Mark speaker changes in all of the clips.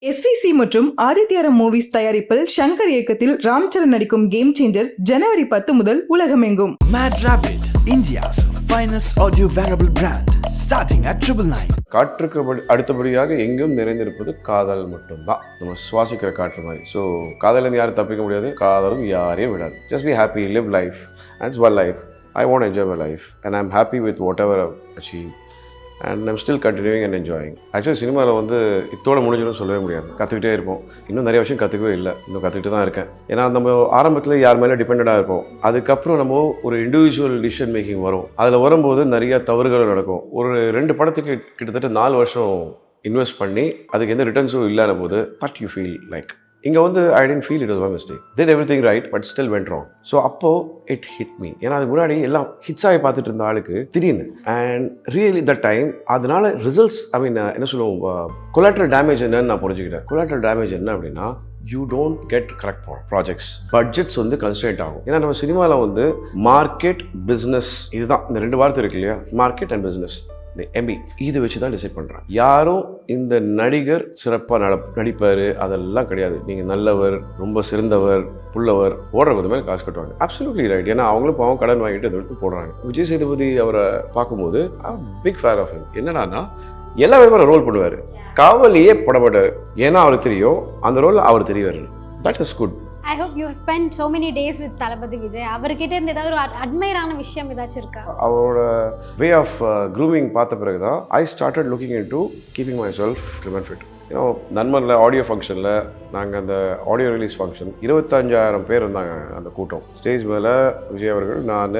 Speaker 1: SVC மற்றும் ஆதித்யாரம் movies தயாரிப்பில் ஷங்கர் இயக்கத்தில் ராம்சரண் நடிக்கும் கேம் சேஞ்சர் ஜனவரி 10 முதல் உலகமெங்கும்.
Speaker 2: Mad Rabbit, India's finest audio wearable brand, starting at 999.
Speaker 3: காற்றுக்கு அடுத்தபடியாக எங்கும் நிறைந்திருப்பது காதல் மட்டும்தான். நம்ம சுவாசிக்கிற காற்று மாதிரி. ஸோ காதலேருந்து யாரும் தப்பிக்க முடியாது, காதலும் யாரையும் விடாது. Just be happy, live life, that's one life. I want to enjoy my life and I'm happy with whatever I've achieved. And I'm still continuing and enjoying. Actually சினிமாவில் வந்து இதோட முடிஞ்சிடும் சொல்லவே முடியாது. கற்றுக்கிட்டே இருப்போம். இன்னும் நிறைய விஷயம் கற்றுக்கவே இல்லை, இன்னும் கற்றுக்கிட்டு தான் இருக்கேன். ஏன்னா நம்ம ஆரம்பத்தில் யார் மேலே டிபெண்டாக இருப்போம். அதுக்கப்புறம் நம்ம ஒரு இண்டிவிஜுவல் டிசிஷன் மேக்கிங் வரும். அதில் வரும்போது நிறைய தவறுகள் நடக்கும். ஒரு 2 படத்துக்கு கிட்டத்தட்ட 4 வருஷம் இன்வெஸ்ட் பண்ணி அதுக்கு எந்த ரிட்டர்ன்ஸும் இல்லாத போது பட் யூ ஃபீல் லைக் இங்கே வந்து I tend feel it was my mistake, did everything right but still went wrong. So அப்போது இட் ஹிட் மீ. ஏன்னா அதுக்கு முன்னாடி எல்லாம் ஹிட்ஸாகி பார்த்துட்டு இருந்த ஆளுக்கு திடீர்னு அண்ட் ரியலி த டைம் அதனால ரிசல்ட்ஸ் என்ன சொல்லுவோம், கொலாட்ரல் டேமேஜ் என்னன்னு நான் புரிஞ்சுக்கிட்டேன். கொலாட்ரல் டேமேஜ் என்ன அப்படின்னா, you don't get correct projects, budgets வந்து கன்ஸ்ட்ரெயின்ட் ஆகும். ஏன்னா நம்ம சினிமாவில் வந்து மார்க்கெட், பிஸ்னஸ், இதுதான் இந்த 2 வார்த்தை இருக்கு இல்லையா, மார்க்கெட் அண்ட் பிஸ்னஸ், இந்த எம்பி இதை வச்சு தான் டிசைட் பண்ணுறாங்க. யாரும் இந்த நடிகர் சிறப்பாக நடிப்பார் அதெல்லாம் கிடையாது. நீங்கள் நல்லவர், ரொம்ப சிறந்தவர், புள்ளவர், ஓடுறது மேலே காசு கட்டுவாங்க. Absolutely right. ஏன்னா அவங்களும் பாவம் கடன் வாங்கிட்டு அதை எடுத்து போடுறாங்க. விஜய் சேதுபதி அவரை பார்க்கும்போது பிக் ஃபேன் ஆஃப் ஹிம். என்னன்னா எல்லா விதமான ரோல் பண்ணுவார். காவலியே படப்பட்டார். ஏன்னா அவருக்கு தெரியும் அந்த ரோல் அவர் தெரியவார். That is good.
Speaker 4: I hope you have spent so many days with Thalapathy Vijay. அவர்கிட்ட இருந்து ஏதாவது ஒரு அட்மைரான விஷயம் ஏதாச்சும் இருக்கா?
Speaker 3: அவரோட வே ஆஃப் க்ரூமிங் பார்த்த பிறகு தான் I started looking into keeping myself remain fit. ஏன்னா நண்பனில் ஆடியோ ஃபங்க்ஷனில் நாங்கள் அந்த ஆடியோ ரிலீஸ் ஃபங்க்ஷன் 25,000 பேர் இருந்தாங்க அந்த கூட்டம். ஸ்டேஜ் மேலே விஜய் அவர்கள், நான்,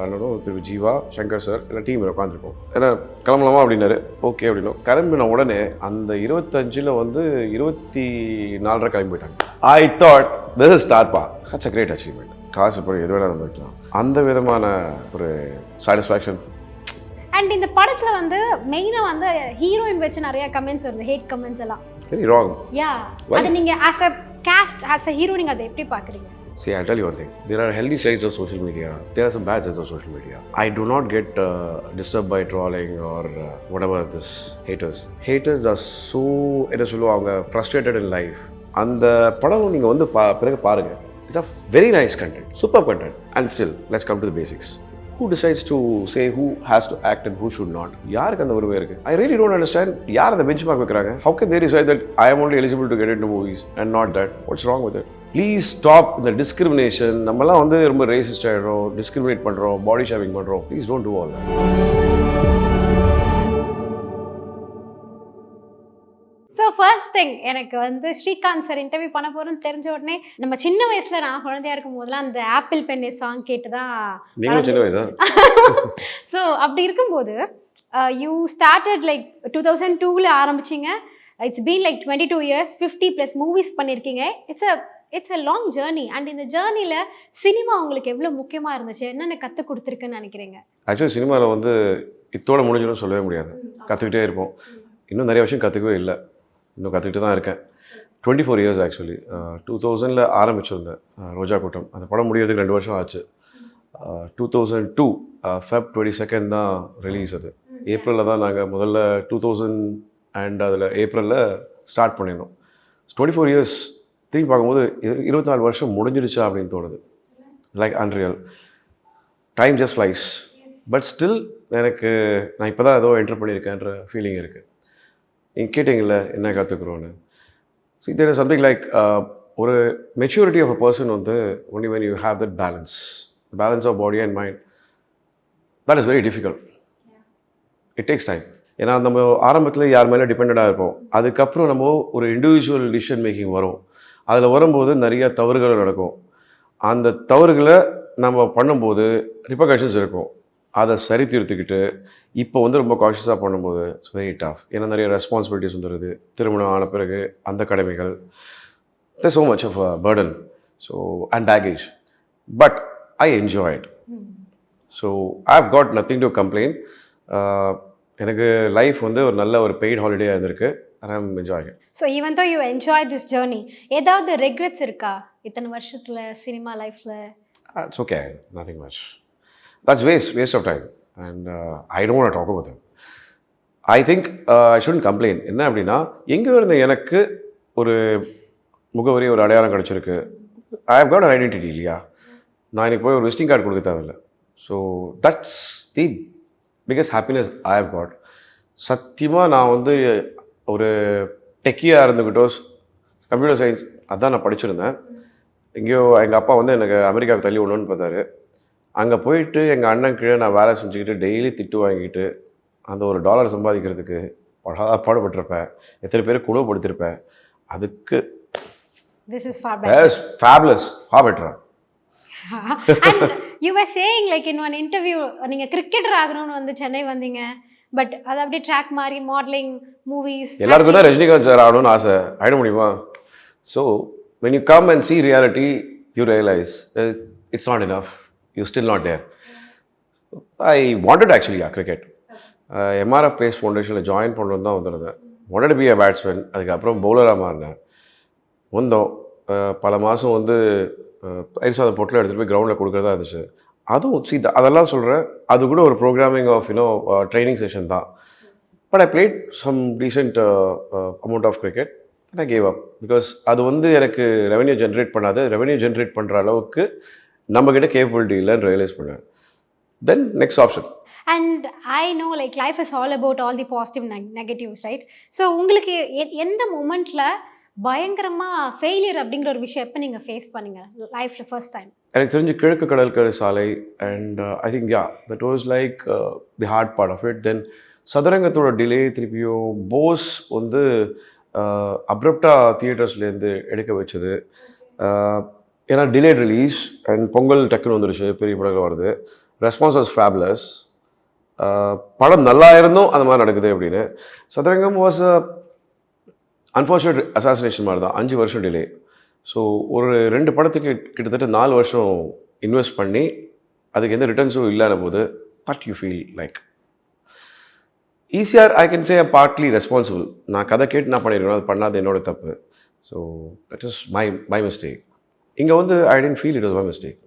Speaker 3: அண்ணனும், திரு ஜீவா, சங்கர் சார் எல்லாம் டீமில் உட்காந்துருக்கோம். ஏன்னா கிளம்பலாமா அப்படின்னாரு. ஓகே அப்படின்னா கிளம்பின உடனே அந்த 25ல் வந்து 24 கிளம்பி போயிட்டாங்க. ஐ தாட் திஸ் இஸ் ஸ்டார்பா, தட்ஸ் அ கிரேட் அச்சீவ்மெண்ட். காசு போய் எது வேணால் இருந்துக்கலாம். அந்த விதமான ஒரு சாட்டிஸ்ஃபேக்ஷன்.
Speaker 4: அண்ட் இந்த படத்துல வந்து மெயினா வந்து ஹீரோயின் வச்சு நிறைய கமெண்ட்ஸ் வருது, ஹேட் கமெண்ட்ஸ் எல்லாம்.
Speaker 3: சரி, ராங்.
Speaker 4: யா, அது நீங்க as a cast, as a hero நீங்க அதை எப்படி பாக்குறீங்க?
Speaker 3: See, I'll tell you one thing. There are healthy sides of social media. There are some bad sides of social media. I do not get disturbed by trolling or whatever this haters. Haters are so, என்ன சொல்லுவாங்க, frustrated in life. அந்த படம் நீங்கள் வந்து பிறகு பாருங்கள். It's a very nice content, superb content. And still, let's come to the basics. Who decides to say who has to act and who should not? யாருக்கு அந்த உரிமை இருக்குது? I really don't understand. யார் அந்த பெஞ்ச் மார்க் வைக்கிறாங்க? How can they decide that I am only eligible to get into movies and not that? What's wrong with it? Please stop the discrimination. நம்மலாம் வந்து ரொம்ப ரேசிஸ்ட் ஆகிடுறோம், டிஸ்கிரிமினேட் பண்ணுறோம், body shaming பண்ணுறோம். Please don't do all that.
Speaker 4: So first thing, எனக்கு வந்து Srikanth sir interview பண்ண போகிறோன்னு தெரிஞ்ச உடனே நம்ம சின்ன வயசில் நான் குழந்தையா இருக்கும் போதெல்லாம் அந்த ஆப்பிள் பென்னே சாங் கேட்டு தான்.
Speaker 3: நீங்களும் சின்ன வயசா?
Speaker 4: ஸோ அப்படி இருக்கும்போது யூ ஸ்டார்டட் லைக் 2002ல் ஆரம்பிச்சிங்க. It's been like 22 years, 50+ movies பண்ணியிருக்கீங்க. It's a long journey. And இந்த ஜேர்னியில் சினிமா உங்களுக்கு எவ்வளோ முக்கியமாக இருந்துச்சு, என்னென்ன கற்றுக் கொடுத்துருக்குன்னு நினைக்கிறீங்க?
Speaker 3: ஆக்சுவலி சினிமாவில் வந்து இதோட முடிஞ்சிடும் சொல்லவே முடியாது. கற்றுக்கிட்டே இருப்போம். இன்னும் நிறைய விஷயம் கற்றுக்கவே இல்லை, இன்னும் கற்றுக்கிட்டு தான் இருக்கேன். 24 years ஆக்சுவலி. 2000ல் ஆரம்பிச்சிருந்தேன் ரோஜா கூட்டம். அந்த படம் முடியறதுக்கு 2 வருஷம் ஆச்சு. 2002 Feb 22 தான் ரிலீஸ். அது ஏப்ரலில் தான் நாங்கள் முதல்ல 2000 அண்ட் அதில் ஏப்ரலில் ஸ்டார்ட் பண்ணியிருந்தோம். 24 years திரும்பி பார்க்கும்போது 24 வருஷம் முடிஞ்சிடுச்சா அப்படின்னு தோணுது. Like unreal. Time just flies. But still எனக்கு நான் இப்போ தான் ஏதோ என்டர் பண்ணியிருக்கேன்ற ஃபீலிங் இருக்குது. நீங்கள் கேட்டிங்கள என்ன கற்றுக்குறோன்னு. So there is something like ஒரு மெச்சூரிட்டி ஆஃப் அ பர்சன் வந்து only when you have that balance of body and mind. That is very difficult. It takes time. ஏன்னா நம்ம ஆரம்பத்தில் யார் மேலே டிபெண்டாக இருப்போம். அதுக்கப்புறம் நம்ம ஒரு இண்டிவிஜுவல் டிசிஷன் மேக்கிங் வரும். அதில் வரும்போது நிறைய தவறுகள் நடக்கும். அந்த தவறுகளை நம்ம பண்ணும்போது ரிப்பர்கஷன்ஸ் இருக்கும். அதை சரி தீர்த்துக்கிட்டு இப்போ வந்து ரொம்ப கான்ஷியஸாக பண்ணும்போது இட்ஸ் வெரி டஃப். ஏன்னா நிறைய ரெஸ்பான்சிபிலிட்டிஸ் வந்துடுது. திருமணம் ஆன பிறகு அந்த கடமைகள், there's so much of a burden, so and baggage, but I enjoy it. So I've got nothing to complain. எனக்கு லைஃப் வந்து ஒரு நல்ல ஒரு பெய்ட் ஹாலிடேயாக இருந்திருக்கு. and I'm enjoying it.
Speaker 4: So even though you enjoy this journey, ஏதாவது regrets இருக்கா இத்தனை வருஷத்தில் சினிமா லைஃப்பில்?
Speaker 3: It's okay, nothing much. That's waste of time, and I don't want to talk about them. I think I shouldn't complaint. என்ன அப்படின்னா, எங்கே இருந்த எனக்கு ஒரு முகவரி, ஒரு அடையாளம் கிடச்சிருக்கு. I have got an identity இல்லையா? நான் இன்னைக்கு போய் ஒரு விசிட்டிங் கார்டு கொடுக்க தேவையில்லை. So that's the biggest happiness I have got. சத்தியமாக நான் வந்து ஒரு டெக்கியாக இருந்துக்கிட்டோ, கம்ப்யூட்டர் சயின்ஸ் அதான் நான் படிச்சிருந்தேன். எங்கேயோ எங்கள் அப்பா வந்து எனக்கு அமெரிக்காவுக்கு தள்ளி விடணும்னு பார்த்தாரு. அங்கே போயிட்டு எங்கள் அண்ணன் கீழே நான் வேலை செஞ்சுக்கிட்டு டெய்லி திட்டு வாங்கிட்டு அந்த ஒரு $1 சம்பாதிக்கிறதுக்கு பாடுபட்டிருப்பேன். எத்தனை பேர் குழுப்படுத்திருப்பேன். அதுக்கு
Speaker 4: This is far better.
Speaker 3: Fabulous, for பெட்டரா.
Speaker 4: And you were saying like in one interview நீங்க கிரிக்கெட்டர் ஆகணும்னு வந்து சென்னை வந்தீங்க. பட் அது அப்படியே ட்ராக் மாதிரி மாடலிங், மூவிஸ்.
Speaker 3: எல்லாருக்கும் தான் ரஜினிகாந்த் சார் ஆகணும்னு ஆசை. ஆயிட முடியுமா? So when you come and see reality, you realize it's not enough. You're still not there. I wanted actually cricket. MRF pace ஃபவுண்டேஷனில் ஜாயின் பண்ணணும் தான் வந்திருந்தேன். wanted to be a batsman. அதுக்கப்புறம் பவுலராக மாறினேன். வந்தோம், பல மாதம் வந்து பயிர் சாதம் பொட்டில் எடுத்துகிட்டு போய் கிரவுண்டில் கொடுக்குறதா இருந்துச்சு. அதுவும் அதெல்லாம் சொல்கிறேன், அது கூட ஒரு ப்ரோக்ராமிங் ஆஃப் ட்ரைனிங் செஷன் தான். But I played some decent amount of cricket and I gave up. Because அது வந்து எனக்கு ரெவன்யூ ஜென்ரேட் பண்ணாது. ரெவன்யூ ஜென்ரேட் பண்ணுற அளவுக்கு நம்மக்கிட்ட கேப்பபிலிட்டி இல்லைன்னு ரியலைஸ் பண்ணேன். Then next option.
Speaker 4: And I know like life is all about all the positive negatives, right? So உங்களுக்கு எந்த மூமெண்ட்டில் பயங்கரமாக ஃபெயிலியர் அப்படிங்கிற ஒரு விஷயம் எப்போ நீங்கள் ஃபேஸ் பண்ணீங்க லைஃப்பில் ஃபர்ஸ்ட் டைம்?
Speaker 3: எனக்கு தெரிஞ்சு கிழக்கு கடற்கரை சாலை. And I think that was like the hard part of it. Then சதுரங்கத்தோட டிலே, திருப்பியும் போஸ் வந்து அப்ரப்டாக தியேட்டர்ஸ்லேருந்து எடுக்க வச்சது. ஏன்னா டிலேட் ரிலீஸ் அண்ட் பொங்கல் டக்குன்னு வந்துருச்சு, பெரிய படம் வருது. Response was fabulous. படம் நல்லா இருந்தும் அந்த மாதிரி நடக்குது அப்படின்னு. சதுரங்கம் வாஸ் அன்ஃபார்ச்சுனேட் அசாசினேஷன் மாதிரி தான். 5 வருஷம் டிலே. ஸோ ஒரு 2 படத்துக்கு கிட்டத்தட்ட 4 வருஷம் இன்வெஸ்ட் பண்ணி அதுக்கு எந்த ரிட்டர்ன்ஸும் இல்லாத போது வாட் யூ ஃபீல் லைக்? ஈஸியாக I can say partly responsible. நான் கதை கேட்டு நான் பண்ணியிருக்கேன், அது பண்ணாது என்னோட தப்பு. So that is my mistake. இங்கே வந்து I tend feel it was my mistake.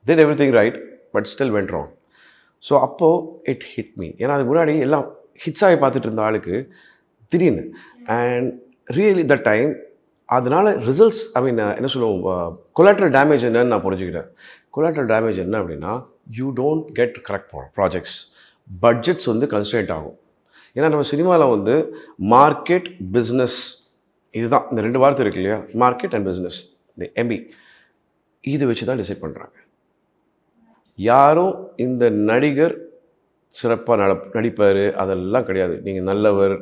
Speaker 3: Did everything right but still went wrong. So அப்போது இட் ஹிட் மீ. ஏன்னா அதுக்கு முன்னாடி எல்லாம் ஹிட்ஸாகி பார்த்துட்டு இருந்த ஆளுக்கு திடீர்னு அண்ட் ரியலி த டைம் அதனால் ரிசல்ட்ஸ் என்ன சொல்லுவோம், கொலாட்ரல் டேமேஜ் என்னன்னு நான் புரிஞ்சுக்கிட்டேன். கொலாட்ரல் டேமேஜ் என்ன அப்படின்னா, you don't get correct projects. Budgets வந்து கன்ஸ்ட்ரெயின்ட் ஆகும். ஏன்னா நம்ம சினிமாவில் வந்து மார்க்கெட், பிஸ்னஸ், இதுதான் இந்த 2 வார்த்தை இருக்கு இல்லையா? மார்க்கெட் அண்ட் பிஸ்னஸ், இந்த எம்பி, இது வச்சு தான் டிசைட் பண்ணுறாங்க. யாரும் இந்த நடிகர் சிறப்பாக நடிப்பார் அதெல்லாம் கிடையாது. நீங்கள் நல்லவர்,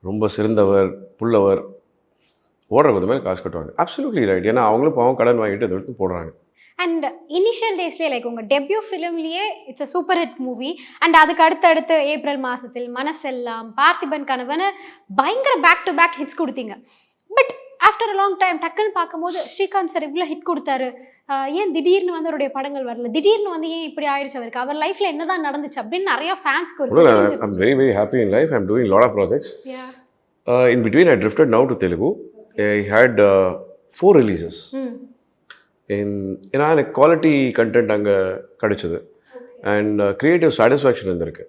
Speaker 3: ரொம்ப சிறந்தவர், புள்ளவர், ஓடுற கொஞ்சம் மேலே காசு கட்டுவாங்க. Absolutely right. ஏன்னா அவங்களும் பாவம் கடன் வாங்கிட்டு அதை எடுத்து போடுறாங்க.
Speaker 4: அண்ட் இனிஷியல் டேஸ்லேயே லைக் உங்கள் டெபியூ ஃபிலிம்லேயே it's a super hit movie. And அதுக்கு அடுத்தடுத்து ஏப்ரல் மாதத்தில், மனசெல்லாம், பார்த்திபன் கனவுன்னு பயங்கர பேக் டு பேக் ஹிட்ஸ் கொடுத்தீங்க. But after a long time டக்குன்னு பார்க்கும்போது ஸ்ரீகாந்த் சார் இவ்வளோ ஹிட் கொடுத்தாரு, ஏன் திடீர்னு வந்து அவருடைய படங்கள் வரல, திடீர்னு வந்து ஏன் இப்படி ஆயிடுச்சு அவருக்கு, அவர் லைஃப்பில் என்ன தான் நடந்துச்சு அப்படின்னு நிறைய ஃபேன்ஸ்க்கு ஒரு
Speaker 3: I'm very very happy in life. I'm doing a lot of projects. In between I drifted now to Telugu. I had 4 releases. ஏன்னா எனக்கு குவாலிட்டி கண்டென்ட் அங்கே கிடைச்சது அண்ட் க்ரியேட்டிவ் சாட்டிஸ்ஃபேக்ஷன் இருந்திருக்கு.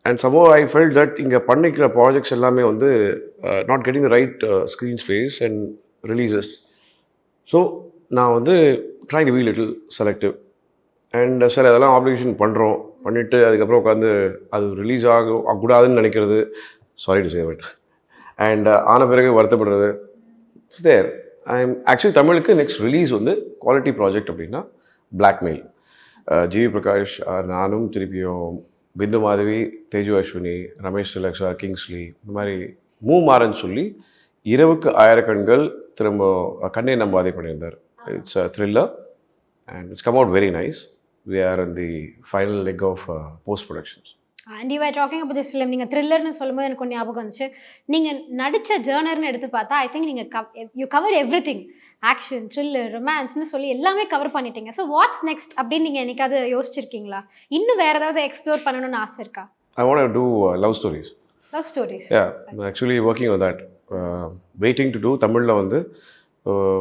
Speaker 3: And somehow I felt that இங்கே பண்ணிக்கிற projects எல்லாமே வந்து not getting the right screen space and releases. So நான் வந்து trying to be little selective and sir அதெல்லாம் ஆப்ளிகேஷன் பண்ணிவிட்டு அதுக்கப்புறம் உட்காந்து அது ரிலீஸ் ஆகக்கூடாதுன்னு நினைக்கிறது, sorry to say but, and ஆன பிறகு வருத்தப்படுறது. தேர் ஐம் ஆக்சுவலி தமிழுக்கு நெக்ஸ்ட் ரிலீஸ் வந்து குவாலிட்டி ப்ராஜெக்ட் அப்படின்னா பிளாக்மெயில். ஜிவி பிரகாஷ், நானும், திருப்பியும் பிந்து மாதவி, தேஜு அஸ்வினி, ரமேஷ் திலக்ஷா, கிங்ஸ்லி, இந்த மாதிரி மாறன்னு சொல்லி இரவுக்கு 1000 கண்கள் திரும்ப கண்ணை நம்பாதே பண்ணியிருந்தார். It's a thriller and it's come out very nice. We are in the final leg of post productions.
Speaker 4: And you are talking about this film. நீங்கள் த்ரில்லர்னு சொல்லும்போது எனக்கு ஒரு ஞாபகம் வந்துச்சு. நீங்கள் நடித்த ஜேர்னர்னு எடுத்து பார்த்தா ஐ திங்க் நீங்கள் you cover everything, action, thriller, ரொமான்ஸ்னு சொல்லி எல்லாமே கவர் பண்ணிட்டீங்க. ஸோ வாட்ஸ் நெக்ஸ்ட் அப்படின்னு நீங்கள் என்னைக்காவது யோசிச்சிருக்கீங்களா? இன்னும் வேறு ஏதாவது எக்ஸ்ப்ளோர் பண்ணணும்னு ஆசை இருக்கா?
Speaker 3: I want to do love stories.
Speaker 4: Love stories?
Speaker 3: Yeah, I'm actually working on that. Waiting to do தமிழில் வந்து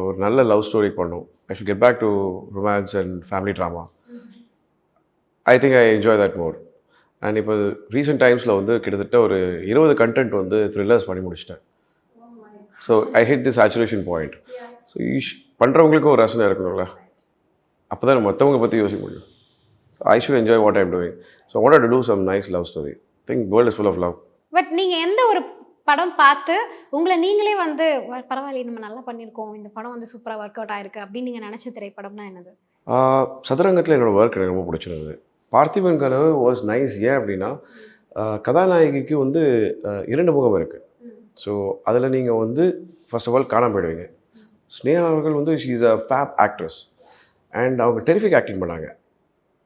Speaker 3: ஒரு நல்ல லவ் ஸ்டோரி பண்ணணும். I should get back to romance and family drama. I think I enjoy that more. And இப்போ recent டைம்ஸில் வந்து கிட்டத்தட்ட ஒரு 20 கண்டென்ட் வந்து த்ரில்லர்ஸ் பண்ணி முடிச்சிட்டேன். So I hit the saturation point. So பண்ணுறவங்களுக்கும் ஒரு ரசனை இருக்கணும்ல, அப்போ தான் மற்றவங்க பற்றி யோசிக்க முடியும். I should enjoy what I'm doing. So I wanted to do some nice love story. Think world is full of love.
Speaker 4: But நீங்கள் எந்த ஒரு படம் பார்த்து உங்களை நீங்களே வந்து பரவாயில்ல நம்ம நல்லா பண்ணியிருக்கோம், இந்த படம் வந்து சூப்பராக ஒர்க் அவுட் ஆயிருக்கு அப்படின்னு நீங்கள் நினச்ச திரைப்படம்னா என்னது?
Speaker 3: சதுரங்கத்தில் என்னோடய ஒர்க் எனக்கு ரொம்ப பிடிச்சிருந்தது. பார்த்திபன் கனவு வாஸ் நைஸ். ஏன் அப்படின்னா கதாநாயகிக்கு வந்து 2 முகம் இருக்குது. ஸோ அதில் நீங்கள் வந்து ஃபர்ஸ்ட் ஆஃப் ஆல் காணாம போயிடுவீங்க. ஸ்னேகா அவர்கள் வந்து she is a fab actress and அவங்க டெரிஃபிக் ஆக்டிங் பண்ணாங்க.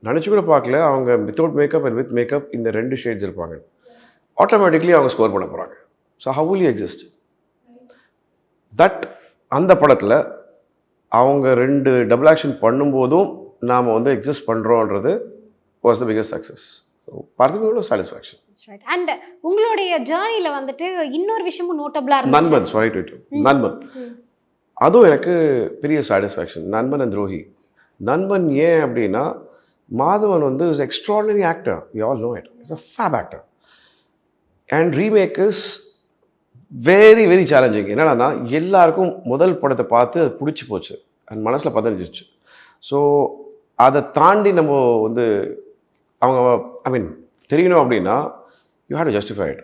Speaker 3: நினச்சி கூட பார்க்கல அவங்க without makeup and with makeup இந்த 2 ஷேட்ஸ் இருப்பாங்க. ஆட்டோமேட்டிக்லி அவங்க ஸ்கோர் பண்ண போகிறாங்க. So how will you exist that அந்த படத்தில் அவங்க 2 டபுள் ஆக்ஷன் பண்ணும்போதும் நாம் வந்து எக்ஸிஸ்ட் பண்ணுறோன்றது was the biggest success. So பார்த்திபனோட சாட்டிஸ்ஃபேக்ஷன்.
Speaker 4: அண்ட் உங்களுடைய ஜேர்னியில் வந்துட்டு இன்னொரு விஷயமும் நோட்டபிளாக இருந்துச்சு.
Speaker 3: நண்பன் சொல்லிட்டு நண்பன் அதுவும் எனக்கு பெரிய சாட்டிஸ்ஃபேக்ஷன். நண்பன் அண்ட் துரோகி. நண்பன் ஏன் அப்படின்னா மாதவன் வந்து is extraordinary actor. You all know it. It's a fab actor and remake is very very challenging. என்னன்னா எல்லாருக்கும் முதல் படத்தை பார்த்து அது பிடிச்சி போச்சு அண்ட் மனசில் பதிஞ்சிருச்சு. ஸோ அதை தாண்டி நம்ம வந்து அவங்க ஐ மீன் தெரியணும் அப்படின்னா you have to justify it.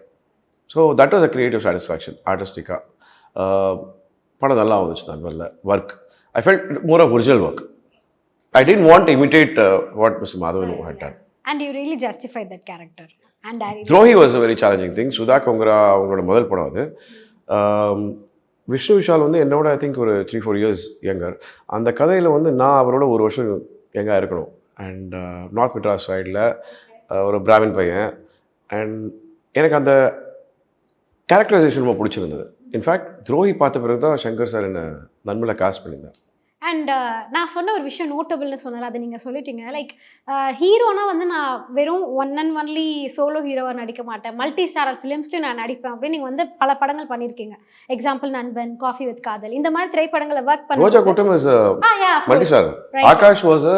Speaker 3: So that was a creative satisfaction. ஆர்டிஸ்டிக்காக படம் நல்லா வந்துச்சு. தான் நல்ல work. I felt more of original work. I didn't want to imitate what Mr. Madhavan had done.
Speaker 4: And you really justified that character. And I really
Speaker 3: Drohi was a very challenging thing. Sudha Kongra அவங்களோட முதல் படம் அது. விஷ்ணு விஷால் வந்து என்னோட I think ஒரு 3-4 years younger. அந்த கதையில் வந்து நான் அவரோட ஒரு வருஷம் யங்காக இருக்கணும். அண்ட் நார்த் மெட்ராஸ் சைடில் ஒரு பிராமின் பையன். அண்ட் எனக்கு அந்த கேரக்டரைசேஷன் ரொம்ப பிடிச்சிருந்தது. இன்ஃபேக்ட் துரோகி பார்த்த பிறகு தான் சங்கர் சார் என்னை நண்பனில் காஸ்ட் பண்ணியிருந்தேன்.
Speaker 4: அண்ட் நான் சொன்ன ஒரு விஷயம் நோட்டபிள்னு சொன்னால அதை நீங்கள் சொல்லிட்டீங்க. லைக் ஹீரோனா வந்து நான் வெறும் ஒன் அண்ட் ஒன்லி சோலோ ஹீரோவாக நடிக்க மாட்டேன், மல்டி ஸ்டாரர் ஃபிலிம்ஸ்லையும் நான் நடிப்பேன் அப்படின்னு நீங்கள் வந்து பல படங்கள் பண்ணியிருக்கீங்க. எக்ஸாம்பிள் நண்பன், காஃபி வித் காதல், இந்த மாதிரி திரைப்படங்களை ஒர்க் பண்ணி.
Speaker 3: ரோஜா கூட்டம் is multi starrer. Akash was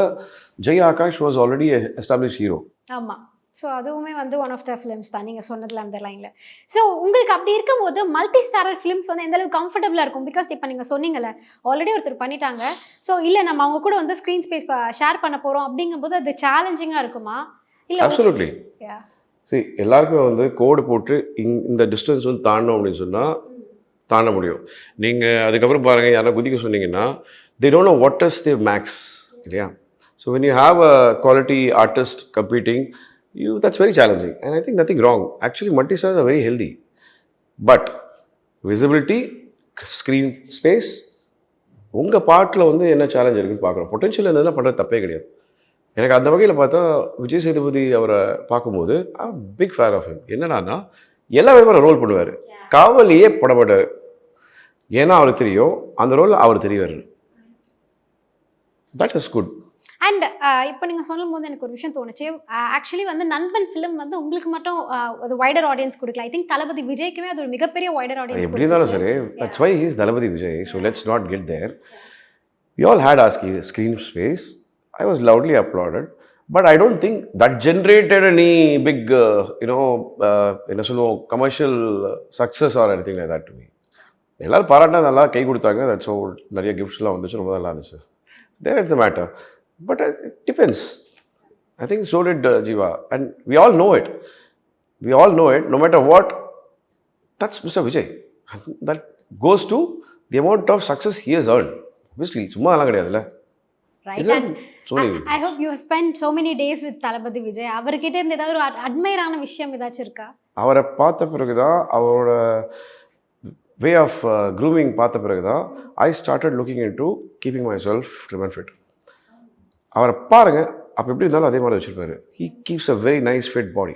Speaker 3: Jai Akash was already establish hero.
Speaker 4: ஆமாம். ஸோ அதுவுமே வந்து ஒன் ஆஃப் த ஃபிலிம்ஸ் தான் நீங்கள் சொன்னதில் அந்த லைனில். ஸோ உங்களுக்கு அப்படி இருக்கும்போது மல்டி ஸ்டாரர் ஃபிலிம்ஸ் வந்து எந்த அளவுக்கு கம்ஃபர்டபுளாக இருக்கும்? பிகாஸ் இப்போ நீங்கள் சொன்னீங்கல்ல ஆல்ரெடி ஒருத்தர் பண்ணிட்டாங்க, ஸோ இல்லை நம்ம அவங்க கூட வந்து ஸ்க்ரீன் ஸ்பேஸ் ஷேர் பண்ண போகிறோம் அப்படிங்கும்போது அது சேலஞ்சிங்காக இருக்குமா? இல்லை
Speaker 3: அப்சல்யூட்லி. சரி, எல்லாருக்குமே வந்து கோடு போட்டு இந்த டிஸ்டன்ஸ் வந்து தாண்டணும் அப்படின்னு சொன்னால் தாண்ட முடியும். நீங்கள் அதுக்கப்புறம் பாருங்கள் யாரா குதிக்க சொன்னீங்கன்னா they don't know what is their max இல்லையா? So when you have a quality artist competing, that's very challenging and I think nothing wrong. Actually multi-stars are very healthy, but visibility, screen space, உங்கள் பாட்டில் வந்து என்ன challenge இருக்குன்னு பார்க்குறோம். Potential இருந்ததுன்னா பண்ணுறது தப்பே கிடையாது. எனக்கு அந்த வகையில் பார்த்தா விஜய் சேதுபதி அவரை பார்க்கும்போது ஐ பிக் ஃபேன் ஆஃப் ஹிம். என்னன்னா எல்லா விதமான ரோல் பண்ணுவார். காவலியே படப்பட்டார். ஏன்னா அவருக்கு தெரியும் அந்த ரோல் அவர் தெரியவார். That is good.
Speaker 4: அண்ட் இப்போ நீங்கள் சொல்லும் போது எனக்கு ஒரு விஷயம் தோணுச்சு. ஆக்சுவலி வந்து நண்பன் ஃபிலிம் வந்து உங்களுக்கு மட்டும் ஒரு வைடர் ஆடியன்ஸ் கொடுக்கல. ஐ திங்க் தளபதி விஜய்க்குமே அது ஒரு மிகப்பெரிய வைடர் ஆடியன்ஸ்.
Speaker 3: எப்படி இருந்தாலும் சரி, that's why he is Thalapathy Vijay. So let's not get there. We all had our screen space. I was loudly applauded, but I don't think that generated any big, என்ன சொல்லுவோம், commercial success or anything like that to me. எல்லாரும் பாராட்டினா நல்லா கை கொடுத்தாங்க. That's so நிறைய கிஃப்ட்ஸ்லாம் வந்துச்சு, ரொம்ப நல்லா இருந்துச்சு. There is the matter, but it depends. I think so did Jiva, and we all know it. We all know it. No matter what, that's Mr. Vijay. That goes to the amount of success he has earned. Obviously, சும்மா எல்லாம் கிடையாதுல்ல.
Speaker 4: Right, and I hope you have spent so many days with Thalapathy Vijay. அவர்கிட்ட இருந்து ஏதாவது ஒரு அட்மைரான விஷயம் ஏதாச்சும் இருக்கா? அவரை
Speaker 3: பார்த்த பிறகு தான், அவரோட வே ஆஃப் க்ரூமிங் பார்த்த பிறகு தான் I started looking into keeping myself trim and fit. அவரை பாருங்கள், அப்போ எப்படி இருந்தாலும் அதே மாதிரி வச்சுருப்பாரு. He keeps a very nice fit body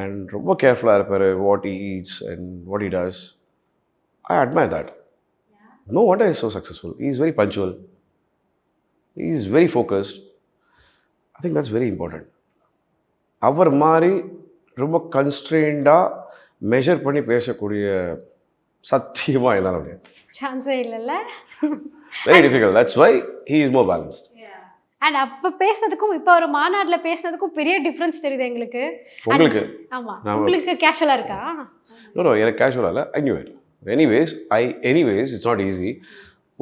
Speaker 3: and ரொம்ப கேர்ஃபுல்லாக இருப்பார். What he eats and what he does. I admire that. No wonder he is so successful. He is very punctual. He is very focused. I think that's very important. அவர் மாதிரி ரொம்ப கன்ஸ்ட்ரெயின்டாக measure பண்ணி பேசக்கூடிய சத்தியமாக என்னால் முடியாது.
Speaker 4: சான்ஸே இல்லைல்ல.
Speaker 3: Very difficult. That's why he is more balanced.
Speaker 4: And அப்போ பேசுனதுக்கும் இப்போ ஒரு மாநாட்டில் பேசுனதுக்கும் பெரிய டிஃப்ரென்ஸ் தெரியுது எங்களுக்கு.
Speaker 3: உங்களுக்கு
Speaker 4: ஆமாம், உங்களுக்கு கேஷுவலாக இருக்கா?
Speaker 3: நோ எனக்கு கேஷுவலாக இல்லை, I knew it. Anyways it's not easy.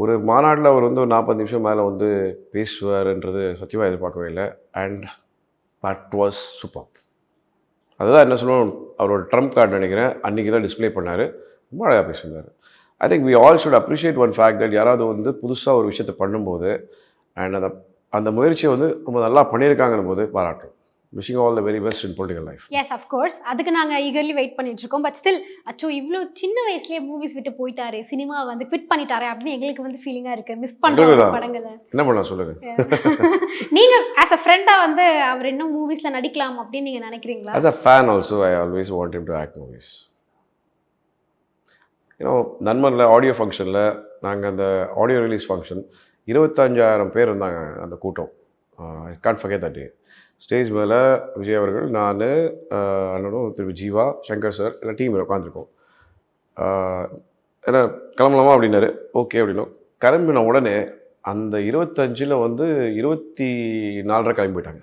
Speaker 3: ஒரு மாநாட்டில் அவர் வந்து ஒரு 40 நிமிஷம் மேலே வந்து பேசுவார்ன்றது சத்தியமாக எதிர்பார்க்கவே இல்லை. And that was super. அதுதான் என்ன சொல்லுவோம், அவரோட ட்ரம்ப் கார்டு நினைக்கிறேன் அன்றைக்கி தான் டிஸ்பிளே பண்ணார். ரொம்ப அழகாக பேசியிருந்தார். I think we all should appreciate one fact that யாராவது வந்து புதுசாக ஒரு விஷயத்தை பண்ணும்போது அண்ட் அந்த முயற்சியை வந்து ரொம்ப நல்லா பண்ணியிருக்காங்கன்னு போது பாராட்டும். Wishing all the very best in political life.
Speaker 4: Yes of course, அதுக்கு நாங்கள் ஈகர்லி வெயிட் பண்ணிட்டு இருக்கோம். பட் ஸ்டில் அச்சோ இவ்வளோ சின்ன வயசுலேயே மூவிஸ் விட்டு போயிட்டாரு, சினிமா வந்து குவிட் பண்ணிட்டாரே அப்படின்னு எங்களுக்கு வந்து ஃபீலிங்காக இருக்குது. மிஸ் பண்ணுறோம் படங்களை.
Speaker 3: என்ன பண்ணலாம் சொல்லுங்கள்.
Speaker 4: நீங்கள் ஆஸ் அ ஃப்ரெண்டாக வந்து அவர் இன்னும் மூவிஸில் நடிக்கலாம் அப்படின்னு நீங்கள் நினைக்கிறீங்களா?
Speaker 3: As a fan also I always want him to act movies. ஏன்னா நண்பனில் ஆடியோ ஃபங்க்ஷனில் நாங்கள் அந்த ஆடியோ ரிலீஸ் ஃபங்க்ஷன் 25,000 பேர் இருந்தாங்க அந்த கூட்டம். I can't forget that day. Stage மேலே விஜய் அவர்கள், நான், அண்ணனும், திரு ஜீவா, சங்கர் சார் எல்லாம் டீம் உட்காந்துருக்கோம். ஏன்னா கிளம்பலாமா அப்படின்னாரு. ஓகே அப்படின்னும் கிளம்பின உடனே அந்த 25 வந்து 24 கிளம்பி போயிட்டாங்க.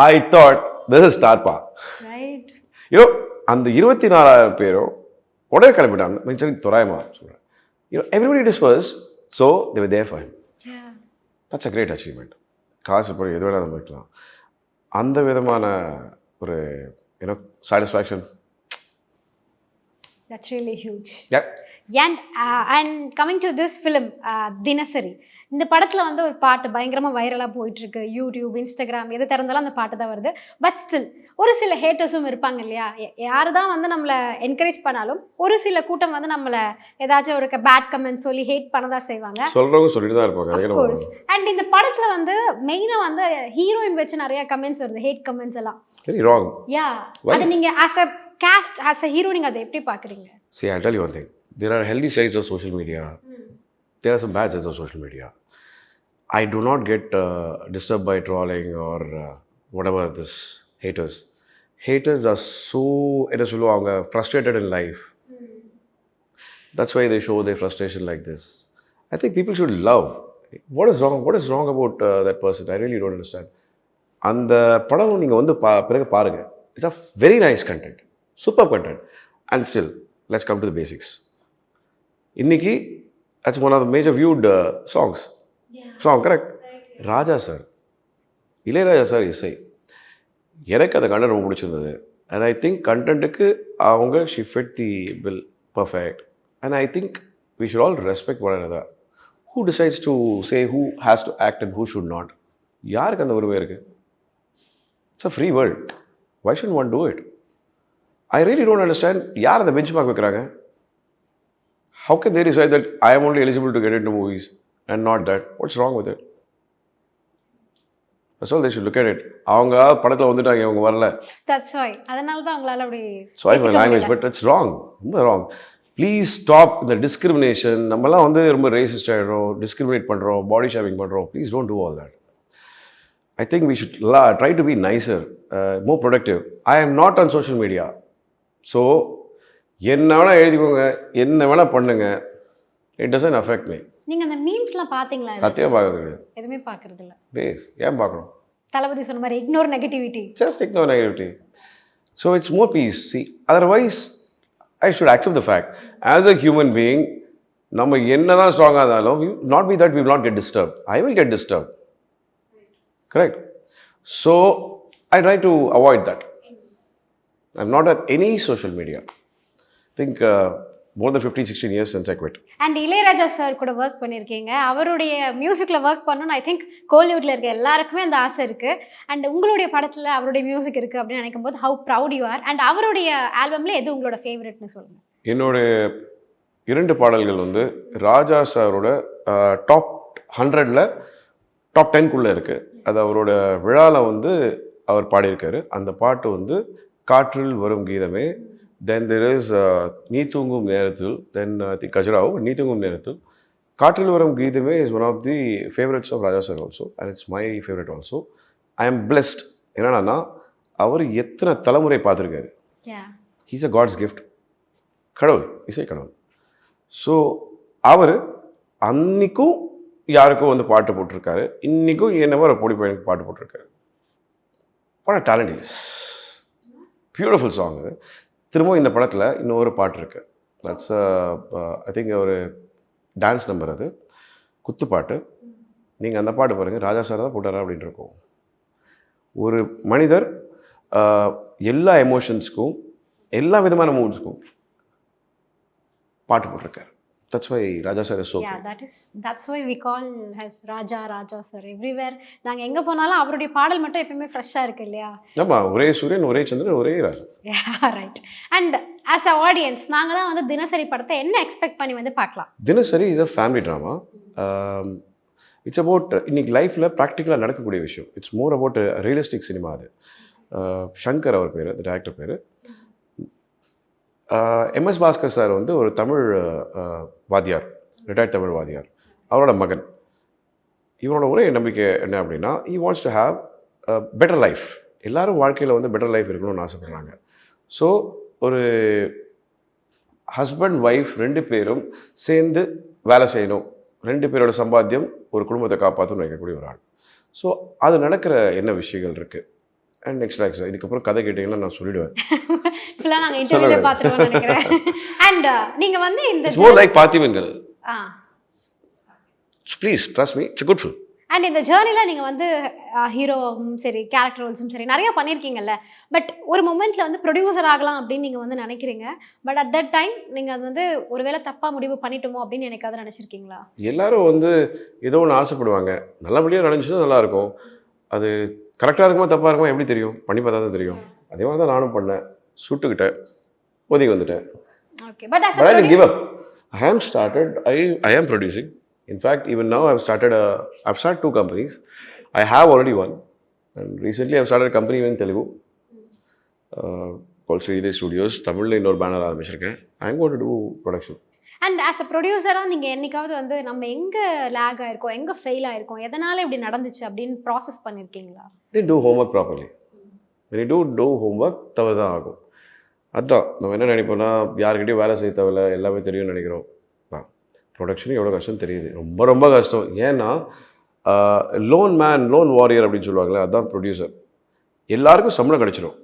Speaker 3: ஐ தாட் திஸ் இஸ் ஸ்டார்பா. அந்த 24,000 பேரும் உடனே கிளம்பிட்டாங்க. மிச்சம் தோராயமா சொல்கிறேன். Everybody disperse, so they were there for him. That's a great achievement. காசு போய் எது வேணாலும் போய்க்கலாம். அந்த விதமான ஒரு satisfaction.
Speaker 4: That's really huge. And coming to this film தினசரி, இந்த படத்தில் வந்து ஒரு பாட்டு பயங்கரமாக வைரலாக போயிட்டுருக்கு. யூடியூப், இன்ஸ்டாகிராம் எது திறந்தாலும் அந்த பாட்டு தான் வருது. பட் ஸ்டில் ஒரு சில ஹேட்டர்ஸும் இருப்பாங்க இல்லையா? யார் தான் வந்து நம்மளை என்கரேஜ் பண்ணாலும் ஒரு சில கூட்டம் வந்து நம்மளை ஏதாச்சும் ஒரு பேட் கமெண்ட் சொல்லி ஹேட் பண்ண தான் செய்வாங்க.
Speaker 3: சொல்கிறவங்க சொல்லிட்டு தான் இருப்பாங்க.
Speaker 4: அண்ட் இந்த படத்தில் வந்து மெயினாக வந்து ஹீரோயின் வச்சு நிறைய கமெண்ட்ஸ் வருது, ஹேட் கமெண்ட்ஸ் எல்லாம்.
Speaker 3: Very wrong.
Speaker 4: யா, அது நீங்கள் as a cast, as a hero நீங்கள் அதை எப்படி பார்க்குறீங்க?
Speaker 3: See, I'll tell you one thing. There are healthy sides of social media. There are some bad sides of social media. I do not get disturbed by trolling or whatever this haters. Haters are so, என்ன சொல்லுவாங்க, frustrated in life. That's why they show their frustration like this. I think people should love. What is wrong? What is wrong about that person? I really don't understand. அந்த படம் நீங்கள் வந்து பிறகு பாருங்கள். It's a very nice content. Superb content. And still, let's come to the basics. இன்னைக்கு that's one of the major viewed songs. Song, correct? Raja sir, Ilaiyaraaja sir இசை. எனக்கு அந்த கண்டென்ட் ரொம்ப பிடிச்சிருந்தது. அண்ட் ஐ திங்க் கண்டென்ட்டுக்கு அவங்க she fit the bill perfect. And I think we should all respect one another. Who decides to say who has to act and who should not? யாருக்கு அந்த உரிமை இருக்குது? It's a free world. Why should one do it? I really don't understand. யார் அந்த benchmark வைக்கிறாங்க? How can they decide that I am only eligible to get into movies and not that? What's wrong with it? That's all they should look at it. அவங்க படத்தில் வந்துட்டாங்க, அவங்க வரல.
Speaker 4: That's why. அதனால தான் அவங்களால அப்படி.
Speaker 3: Sorry for language, but it's wrong. ரொம்ப wrong. Please stop the discrimination. நம்மலாம் வந்து ரொம்ப racist ஆகிடுறோம், discriminate பண்ணுறோம், body shaming பண்ணுறோம். Please don't do all that. I think we should try to be nicer, more productive. I am not on social media. So என்ன வேணால் எழுதிக்கோங்க, என்ன வேணால் பண்ணுங்க. It doesn't affect me.
Speaker 4: நீங்கள் அந்த மீம்ஸ்லாம் பார்த்தீங்களா?
Speaker 3: சத்தியம் பார்க்கறது கிடையாது.
Speaker 4: எதுவுமே பார்க்கறது இல்லை.
Speaker 3: பேஸ் ஏன் பார்க்கணும்?
Speaker 4: தளபதி சொன்ன மாதிரி ignore negativity.
Speaker 3: Just ignore negativity. So it's more peace. See, otherwise I should accept the fact as a human being. நம்ம என்ன தான் ஸ்ட்ராங்காக இருந்தாலும் not be that we will not get disturb. I will get disturb. Correct? So I try to avoid that. I'm not at any social media. I think more than 15-16 years since I quit.
Speaker 4: And Ilaiyaraaja sir கூட work பண்ணியிருக்கீங்க. அவருடைய மியூசிக்கில் work பண்ணணும்னு I think கோலிவுட்டில் இருக்க எல்லாருக்குமே அந்த ஆசை இருக்குது. அண்ட் உங்களுடைய படத்தில் அவருடைய மியூசிக் இருக்குது அப்படின்னு நினைக்கும் போது how proud you are. And அவருடைய ஆல்பமில் எது உங்களோட ஃபேவரட்னு சொல்லுங்கள்.
Speaker 3: என்னோட 2 பாடல்கள் வந்து ராஜா சாரோட டாப் 100ல் டாப் 10க்குள்ளே இருக்குது. அது அவரோட விழாவில் வந்து அவர் பாடியிருக்காரு. அந்த பாட்டு வந்து காற்றில் வரும் கீதமே. தென் தெர் இஸ் நீ தூங்கும் நேரத்தில். தென் தி கஜராவ் நீ தூங்கும் நேரத்தில். காற்றில் வரும் கீதமே is one of the favourites of Raja sir also. And it's my favourite also. I am blessed. என்னன்னா அவர் எத்தனை தலைமுறை பார்த்துருக்காரு. He's a God's gift. கடவுள், இசை கடவுள். ஸோ அவர் அன்னைக்கும் யாருக்கும் வந்து பாட்டு போட்டிருக்காரு, இன்றைக்கும் என்னமோ ஒரு பொடி பையனுக்கு பாட்டு போட்டிருக்காரு. படம் டேலண்ட் இஸ் பியூட்டிஃபுல் சாங். அது திரும்பவும் இந்த படத்தில் இன்னொரு பாட்டு இருக்குது. தட்ஸ் ஐ திங்க் ஒரு டான்ஸ் நம்பர், அது குத்து பாட்டு. நீங்கள் அந்த பாட்டு பாருங்கள், ராஜா சார் தான் போட்டாரா அப்படின்னு இருக்கும். ஒரு மனிதர் எல்லா எமோஷன்ஸ்க்கும் எல்லா விதமான மூட்ஸ்க்கும் பாட்டு போட்டிருக்காரு. That's why Raja sir is so
Speaker 4: Yeah,
Speaker 3: great.
Speaker 4: that's why we call as Raja sir everywhere. நாங்க எங்க போனாலும் அவருடைய பாடல் மட்டும் எப்பவுமே ஃப்ரெஷ்ஷா இருக்கு இல்லையா?
Speaker 3: ஆமாம், ஒரே சூரியன், ஒரே சந்திரன், ஒரே Raja.
Speaker 4: Right. And as a audience நாங்களாம் வந்து தினசரி படத்தை என்ன எக்ஸ்பெக்ட் பண்ணி வந்து பார்க்கலாம்?
Speaker 3: தினசரி is a family drama. It's about இன்னைக்கு லைஃப்பில் ப்ராக்டிக்கலாக நடக்கக்கூடிய விஷயம். It's more about realistic cinema. அது ஷங்கர் அவர் பேர், அந்த டேரக்டர் பேர். எம்எஸ் பாஸ்கர் சார் வந்து ஒரு தமிழ் வாத்தியார், ரிட்டையர்ட் தமிழ் வாத்தியார். அவரோட மகன். இவனோட ஒரே நம்பிக்கை என்ன அப்படின்னா, he wants to have a better life. எல்லாரும் வாழ்க்கையில் வந்து பெட்டர் லைஃப் இருக்கணும்னு ஆசைப்படுறாங்க. ஸோ ஒரு ஹஸ்பண்ட் ஒய்ஃப் 2 பேரும் சேர்ந்து வேலை செய்யணும், 2 பேரோட சம்பாத்தியம் ஒரு குடும்பத்தை காப்பாற்றணும்னு நினைக்கக்கூடிய ஒரு ஆள். ஸோ அது நடக்கிற என்ன விஷயங்கள் இருக்குது. அண்ட் நெக்ஸ்ட் இதுக்கப்புறம் கதை கேட்டிங்கன்னா நான் சொல்லிடுவேன்.
Speaker 4: ஃபுல்லாக நாங்கள் இன்டர்வியூல பார்த்துருவோம்னு நினைக்கிறேன். அண்ட் நீங்கள் வந்து இந்த
Speaker 3: மோர் லைக் பார்த்திபன்கிறது. Please trust me, it's a good film.
Speaker 4: And இந்த ஜேர்னியில் நீங்கள் வந்து ஹீரோவும் சரி, கேரக்டர் ரோல்ஸும் சரி நிறையா பண்ணியிருக்கீங்கல்ல. பட் ஒரு மொமெண்ட்டில் வந்து ப்ரொடியூசர் ஆகலாம் அப்படின்னு நீங்கள் வந்து நினைக்கிறீங்க. பட் அட் தட் டைம் நீங்கள் அது வந்து ஒருவேளை தப்பாக முடிவு பண்ணிட்டோமோ அப்படின்னு எனக்காவது நினச்சிருக்கீங்களா?
Speaker 3: எல்லாரும் வந்து ஏதோ ஒன்று ஆசைப்படுவாங்க, நல்லபடியாக நடந்துச்சுன்னா நல்லாயிருக்கும். அது கரெக்டாக இருக்குமா தப்பாக இருக்குமா எப்படி தெரியும்? பண்ணி பார்த்தா தான் தெரியும். அதே மாதிரி தான் நானும் பண்ணேன். சுட்டுக்கிட்டேன், ஒதுங்கி வந்துட்டேன்.
Speaker 4: Okay, but
Speaker 3: But I didn't give up. I am producing. In fact, even now I've started 2 companies. I have already one. And recently I've started a company in Telugu called Sridhar Studios. தமிழில் இன்னொரு banner ஆரம்பிச்சிருக்கேன். I'm going to do production.
Speaker 4: And as a ப்ரொடியூசராக நீங்கள் என்னைக்காவது வந்து நம்ம எங்கே லேக் ஆகிருக்கோம், எங்கே ஃபெயில் ஆகிருக்கோம், எதனால் இப்படி நடந்துச்சு அப்படின்னு ப்ராசஸ் பண்ணியிருக்கீங்களா?
Speaker 3: Didn't do homework properly. When you do homework, தவறு தான் ஆகும். அதுதான் நம்ம என்ன நினைப்போம்னா, யாருக்கிட்டையும் வேலை செய்ய தேவையில்ல, எல்லாமே தெரியும்னு நினைக்கிறோம். ப்ரொடக்ஷனும் எவ்வளோ கஷ்டம் தெரியுது, ரொம்ப ரொம்ப கஷ்டம். ஏன்னா லோன் வாரியர் அப்படின்னு சொல்லுவாங்களே, அதுதான் ப்ரொடியூசர். எல்லாருக்கும் சம்பளம் கிடைச்சிடும்,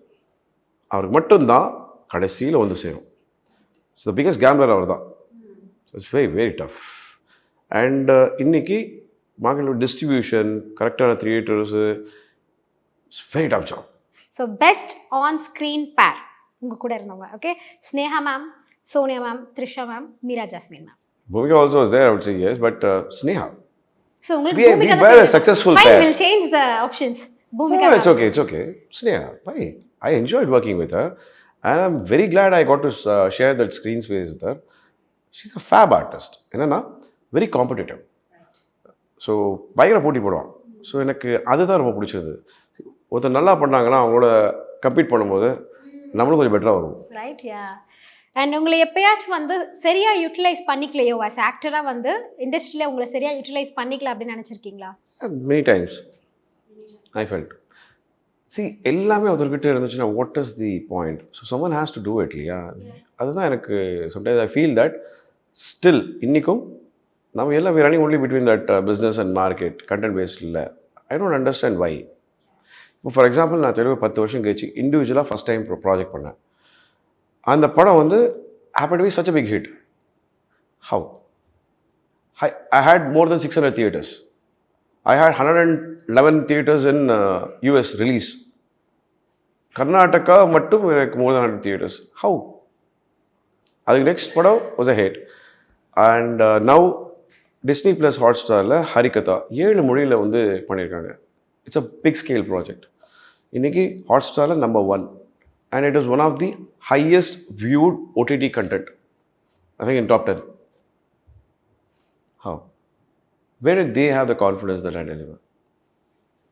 Speaker 3: அவருக்கு மட்டும்தான் கடைசியில் வந்து சேரும். ஸோ த பிகஸ்ட் கேம்லர் அவர் தான். It's very very tough. And இன்னைக்கு மார்க்கெட்டில் டிஸ்ட்ரிபியூஷன், கரெக்டான theatres, it's very tough job.
Speaker 4: So best on screen பேர் உங்கள் கூட இருந்தவங்க, okay, Sneha ma'am, Sonia ma'am, Trisha ma'am, Meera jasmine ma'am.
Speaker 3: Bhumika also was there, I would say yes, but Sneha.
Speaker 4: So உங்களுக்கு
Speaker 3: we were a successful
Speaker 4: fine,
Speaker 3: pair.
Speaker 4: we'll change the options. Bhumika.
Speaker 3: No, it's okay. Sneha, why? I enjoyed working with her, and I'm very glad I got to share that screen space with her. She's a fab artist. என்னன்னா very competitive. So பயங்கர போட்டி போடுவான். So எனக்கு அதுதான் ரொம்ப பிடிச்சிருந்தது. ஒருத்தர் நல்லா பண்ணாங்கன்னா அவங்களோட கம்பீட் பண்ணும்போது நம்மளும் கொஞ்சம் பெட்டராக வருவோம்.
Speaker 4: Right, yeah. அண்ட் உங்களை எப்பயாச்சும் வந்து சரியாக யூட்டிலைஸ் பண்ணிக்கலையோ, ஆஸ் ஆக்டராக வந்து இண்டஸ்ட்ரியில் உங்களை சரியாக யூட்டிலைஸ் பண்ணிக்கல அப்படின்னு நினச்சிருக்கீங்களா?
Speaker 3: Many times I felt. எல்லாமே ஒருத்தர்கிட்ட இருந்துச்சுன்னா what is the point? So someone has to do it இல்லையா? அதுதான் எனக்கு sometimes I feel that still இன்றைக்கும் நம்ம எல்லாம் running only between that business and market, content based இல்லை. I don't understand why. இப்போ ஃபார் எக்ஸாம்பிள் நான் தெளிவாக 10 வருஷம் கழிச்சு இண்டிவிஜுவலாக ஃபஸ்ட் டைம் ப்ராஜெக்ட் பண்ணேன். அந்த படம் வந்து happened to be such a big hit. How? I had more than 600 theatres. I had 111 theatres in US release. Karnataka மட்டும் எனக்கு more than 100 theatres. How? அதுக்கு நெக்ஸ்ட் படம் was a hit. And now Disney Plus Hotstarல ஹரிகதா 7 மொழியில் வந்து பண்ணியிருக்காங்க. It's a big scale project. இன்னைக்கு Hotstarல number 1. And it is one of the highest viewed OTT content, I think in top 10. How? Where did they have the confidence that I deliver?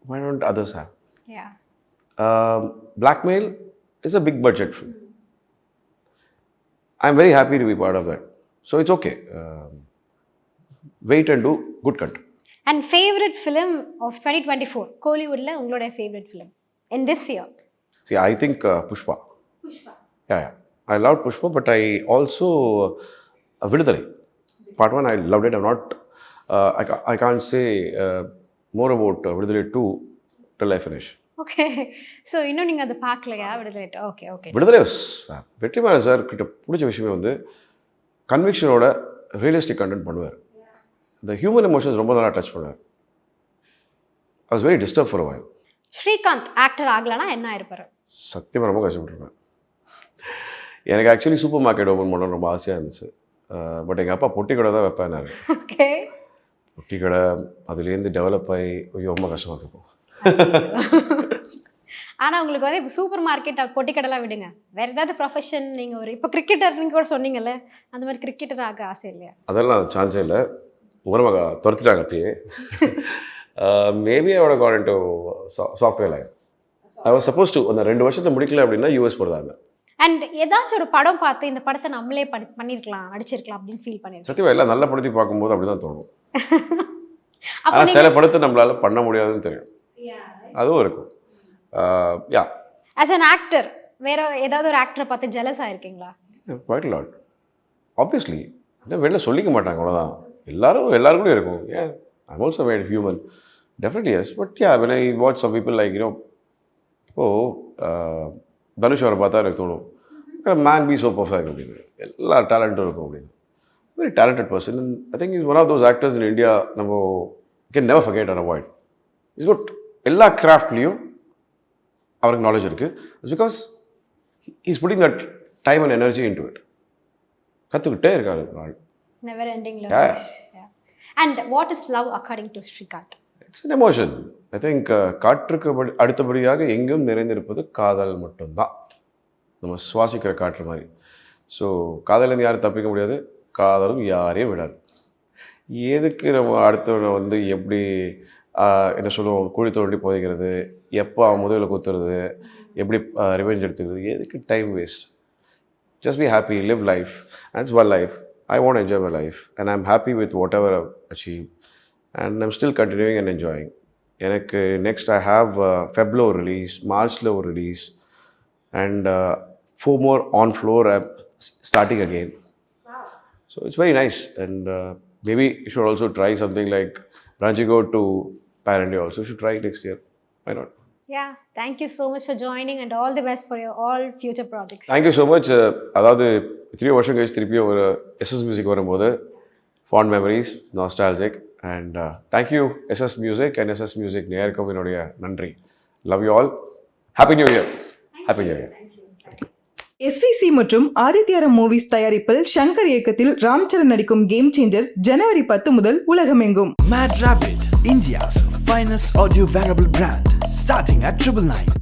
Speaker 3: Why don't others have?
Speaker 4: Yeah.
Speaker 3: Blackmail is a big budget film. I'm very happy to be part of that. So it's okay. Wait and do good content.
Speaker 4: And favorite film of 2024, Kollywoodல உங்களுடைய favorite film in this year?
Speaker 3: See, I think Pushpa. Yeah. I loved Pushpa, but I also Vidudalai. Part 1, I loved it. I've not I can't say more about Vidudhai 2 till I finish.
Speaker 4: Okay. So இன்னும் நீங்கள் அதை பார்க்கலையா விடுதலை? Okay okay.
Speaker 3: விடுதலை Vetrimaaran sir கிட்ட பிடிச்ச விஷயமே வந்து கன்விக்ஷனோட ரியலிஸ்டிக் கண்டென்ட் பண்ணுவார். இந்த ஹியூமன் எமோஷன்ஸ் ரொம்ப நல்லா டச் பண்ணுவார். I was very disturb for a while.
Speaker 4: Srikanth actor ஆகலைன்னா என்ன ஆயிருப்பாரு?
Speaker 3: சத்தியமாக ரொம்ப கஷ்டப்பட்டுருப்பேன். எனக்கு ஆக்சுவலி சூப்பர் மார்க்கெட் ஓப்பன் பண்ணணும்னு ரொம்ப ஆசையாக இருந்துச்சு. பட் எங்கள் அப்பா பொட்டி கடை தான் வைப்பேன் நான்.
Speaker 4: ஓகே.
Speaker 3: பொட்டி கடை அதுலேருந்து டெவலப் ஆகி ரொம்ப கஷ்டமாக இருக்கும்.
Speaker 4: ஆனால் உங்களுக்கு வந்து இப்போ சூப்பர் மார்க்கெட் பொட்டி கடைலாம் விடுங்க, வேறு ஏதாவது ப்ரொஃபஷன் நீங்கள் ஒரு இப்போ கிரிக்கெட்டர் நீங்கள் கூட சொன்னீங்கல்ல, அந்த மாதிரி கிரிக்கெட்டர் ஆக ஆசை இல்லையா?
Speaker 3: அதெல்லாம் சான்ஸே இல்லை. உரமாக துரத்துட்டாங்க அப்பயே. மேபி அவட got into software line. I was suppose to அந்த 2 வருஷத்தை முடிக்கல அப்படின்னா யூஎஸ் போகிறதாங்க.
Speaker 4: அண்ட் ஏதாச்சும் ஒரு படம் பார்த்து இந்த படத்தை நம்மளே பண்ணியிருக்கலாம், நடிச்சிருக்கலாம் அப்படின்னு ஃபீல் பண்ணியிருக்கேன்?
Speaker 3: சத்தியமாக எல்லாம் நல்ல படத்தை பார்க்கும்போது அப்படி தான் தோணும். ஆனால் சில படத்தை நம்மளால் பண்ண முடியாதுன்னு தெரியும், அதுவும் இருக்கும். யா
Speaker 4: ஆஸ் அன் ஆக்டர் வேற ஏதாவது ஒரு ஆக்டரை பார்த்து ஜெலஸ் ஆயிருக்கீங்களா?
Speaker 3: Quite lot obviously. இன்னும் வெளில சொல்லிக்க மாட்டாங்க, அவ்வளோதான். எல்லாருக்கும் இருக்கும். ஏன் I'm also made human, definitely yes. But yeah when I watch some people like இப்போது தனுஷ் அவரை பார்த்தா எனக்கு தோணும், மேன் பி ஸோ பர்ஃபெக்ட் அப்படின்னு, எல்லா டேலண்ட்டும் இருக்கும் அப்படின்னு. Very talented person. I think is one of those actors in India நம்ம can never forget and avoid. Is good. எல்லா கிராஃப்ட்லேயும் அவருக்கு நாலேஜ் இருக்குது. It's because is putting that time and energy into it. கற்றுக்கிட்டே இருக்காரு நாள்.
Speaker 4: Never ending love. And what is love according to Srikanth?
Speaker 3: It's an emotion. I think காற்றுக்கு அடுத்தபடியாக எங்கும் நிறைந்திருப்பது காதல் மட்டும்தான். நம்ம சுவாசிக்கிற காற்று மாதிரி. ஸோ காதலேருந்து யாரும் தப்பிக்க முடியாது, காதலும் யாரையும் விடாது. எதுக்கு நம்ம அடுத்தவனை வந்து எப்படி என்ன சொல்லுவோம், குழி தோண்டி புதைக்கிறது, எப்போ அவன் முதலில் குத்துறது, எப்படி ரிவெஞ்ச் எடுத்துக்கிறது, எதுக்கு time waste? Just be happy, live life. That's one life. I want to enjoy my life and I'm happy with whatever I've achieved and I'm still continuing and enjoying. எனக்கு next I have February ஒரு release, மார்ச்சில் ஒரு release and 4 more on floor I'm starting again. So it's very nice and maybe you should also try something like branching out to Pan-India also. You should try it next year. Why not?
Speaker 4: Yeah, thank you so much for joining and all the best for your all future projects.
Speaker 3: Thank you so much. அதாவது 3 வருஷம் கழிச்சு திருப்பியும் ஒரு SS music வரும்போது fond memories, nostalgic and thank you SS Music and SS Music நேயர்களுக்கும் என்னுடைய நன்றி. Love you all. Happy New Year. Happy New Year.
Speaker 1: SVC மற்றும் ஆதித்யாரம் மூவிஸ் தயாரிப்பில் சங்கர் இயக்கத்தில் ராம்சரண் நடிக்கும் கேம் சேஞ்சர் ஜனவரி 10 முதல் உலகமெங்கும்.
Speaker 2: Mad Rabbit, India's finest audio wearable brand, starting at 999.